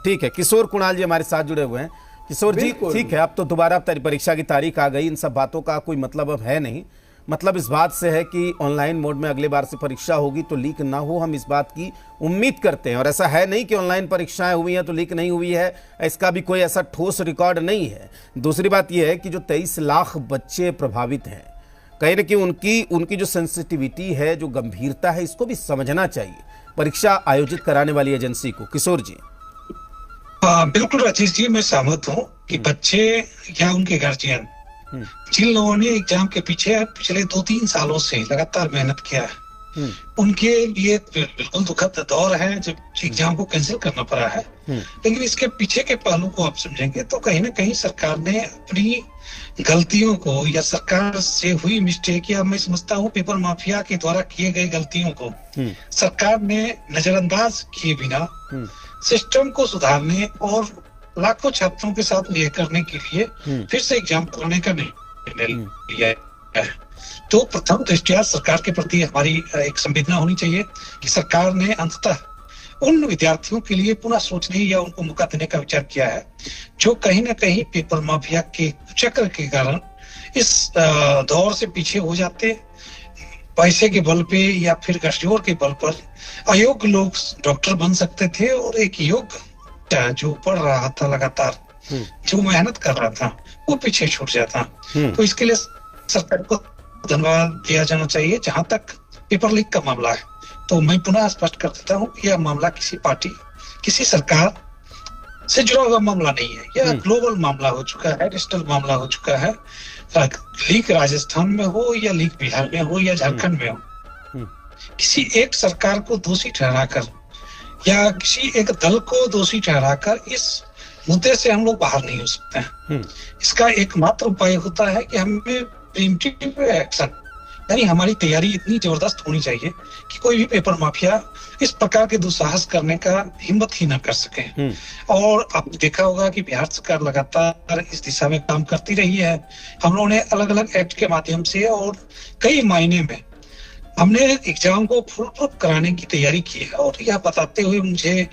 ठीक है, किशोर कुणाल जी हमारे साथ जुड़े हुए हैं। किशोर जी, ठीक है, अब तो दोबारा परीक्षा की तारीख आ गई, इन सब बातों का कोई मतलब अब है नहीं। मतलब इस बात से है कि ऑनलाइन मोड में अगले बार से परीक्षा होगी तो लीक ना हो, हम इस बात की उम्मीद करते हैं। और ऐसा है नहीं कि ऑनलाइन परीक्षाएं हुई हैं तो लीक नहीं हुई है, इसका भी कोई ऐसा ठोस रिकॉर्ड नहीं है। दूसरी बात यह है कि जो 23 लाख बच्चे प्रभावित हैं, कहीं ना कहीं उनकी जो सेंसिटिविटी है, जो गंभीरता है, इसको भी समझना चाहिए परीक्षा आयोजित कराने वाली एजेंसी को। किशोर जी। बिल्कुल राजेश जी, मैं सहमत हूँ कि बच्चे या उनके गार्जियन जिन लोगों ने एग्जाम के पीछे पिछले 2-3 सालों से लगातार मेहनत किया है, उनके लिए बिल्कुल दुखद दौर है जब एग्जाम को कैंसिल करना पड़ा है। लेकिन इसके पीछे के पहलू को आप समझेंगे तो कहीं ना कहीं सरकार ने अपनी गलतियों को या सरकार से हुई मिस्टेक, या मैं समझता हूँ पेपर माफिया के द्वारा किए गए गलतियों को सरकार ने नजरअंदाज किए बिना सिस्टम को सुधारने और लाखों छात्रों के साथ ये करने के लिए फिर से एग्जाम कराने का निर्णय लिया है। तो प्रथम दृष्टया सरकार के प्रति हमारी एक संवेदना होनी चाहिए कि सरकार ने अंततः उन विद्यार्थियों के लिए पुनः सोचने या उनको मौका देने का विचार किया है जो कहीं ना कहीं पेपर माफिया के चक्र के कारण इस दौर से पीछे हो जाते, पैसे के बल पे या फिर गठजोड़ के बल पर अयोग्य लोग डॉक्टर बन सकते थे और एक योग्य जो पढ़ रहा था लगातार, जो मेहनत कर रहा था, वो पीछे छूट जाता। तो इसके लिए सरकार को धन्यवाद दिया जाना चाहिए। जहां तक पेपर लीक का मामला है तो मैं पुनः स्पष्ट कर देता हूँ, यह मामला किसी पार्टी, किसी सरकार से जुड़ा हुआ मामला नहीं है। यह ग्लोबल मामला हो चुका है, डिजिटल मामला हो चुका है। लीक राजस्थान में हो या लीक बिहार में हो या झारखंड में हो, किसी एक सरकार को दोषी ठहराकर या किसी एक दल को दोषी ठहराकर इस मुद्दे से हम लोग बाहर नहीं हो सकते हैं। इसका एकमात्र उपाय होता है कि हमें प्रिवेंटिव एक्शन, यानी हमारी तैयारी इतनी जबरदस्त होनी चाहिए कि कोई भी पेपर माफिया इस प्रकार के दुस्साहस करने का हिम्मत ही ना कर सके। और आपने देखा होगा कि बिहार सरकार लगातार इस दिशा में काम करती रही है। हम लोगों ने अलग अलग एक्ट के माध्यम से और कई मायने में हमने एग्जाम को फुल प्रूफ कराने की तैयारी की है। और यह बताते हुए मुझे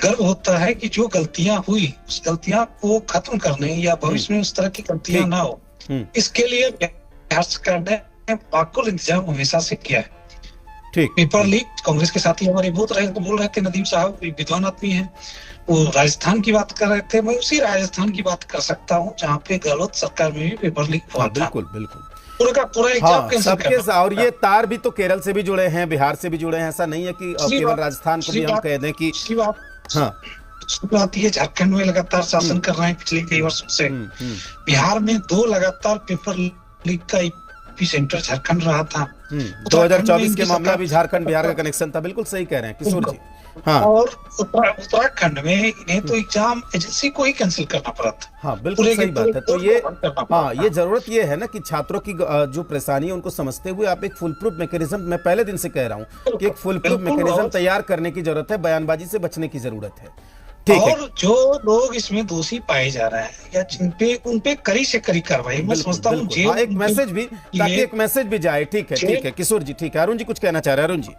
गर्व होता है कि जो गलतियां हुई उस गलतियां को खत्म करने या भविष्य में उस तरह की गलतियां ना हो, इसके लिए बिहार सरकार ने माकूल इंतजाम हमेशा से किया है। ठीक। पेपर लीक कांग्रेस के साथी हमारे बहुत बोल रहे थे, नदीम साहब विद्वान आदमी हैं, वो राजस्थान की बात कर रहे थे। मैं उसी राजस्थान की बात कर सकता हूँ जहाँ पे गहलोत सरकार में भी पेपर लीक हुआ था। बिल्कुल बिल्कुल पूरा का पूरा एग्जाम कैंसिल करना। और ये तार भी तो केरल से भी जुड़े हैं, बिहार से भी जुड़े हैं। ऐसा नहीं है कि केवल राजस्थान को भी हम कह दें कि बात ये झारखंड में लगातार शासन कर रहे हैं पिछले कई वर्षों से। बिहार में 2 लगातार पेपर लीक का एपी सेंटर झारखंड रहा था। 2024 के मामला भी झारखंड बिहार का कनेक्शन था। बिल्कुल सही कह रहे हैं किशोर जी। और उत्तराखंड में इन्हें तो एग्जाम एजेंसी को ही कैंसिल करना पड़ा था। हाँ, बिल्कुल सही बात है। तो ये जरूरत ये है ना कि छात्रों की जो परेशानी है उनको समझते हुए आप एक फुल प्रूफ मैकेनिज्म, मैं पहले दिन से कह रहा हूँ कि एक फुल प्रूफ मैकेनिज्म तैयार करने की जरूरत है, बयानबाजी से बचने की जरूरत है। ठीक है। और जो लोग इसमें दोषी पाए जा रहे हैं या जिनपे उनपे कड़ी से कड़ी कार्रवाई, मैं समझता हूँ एक मैसेज भी, ताकि एक मैसेज भी जाए। ठीक है किशोर जी। ठीक है, अरुण जी कुछ कहना चाह रहे हैं। अरुण जी।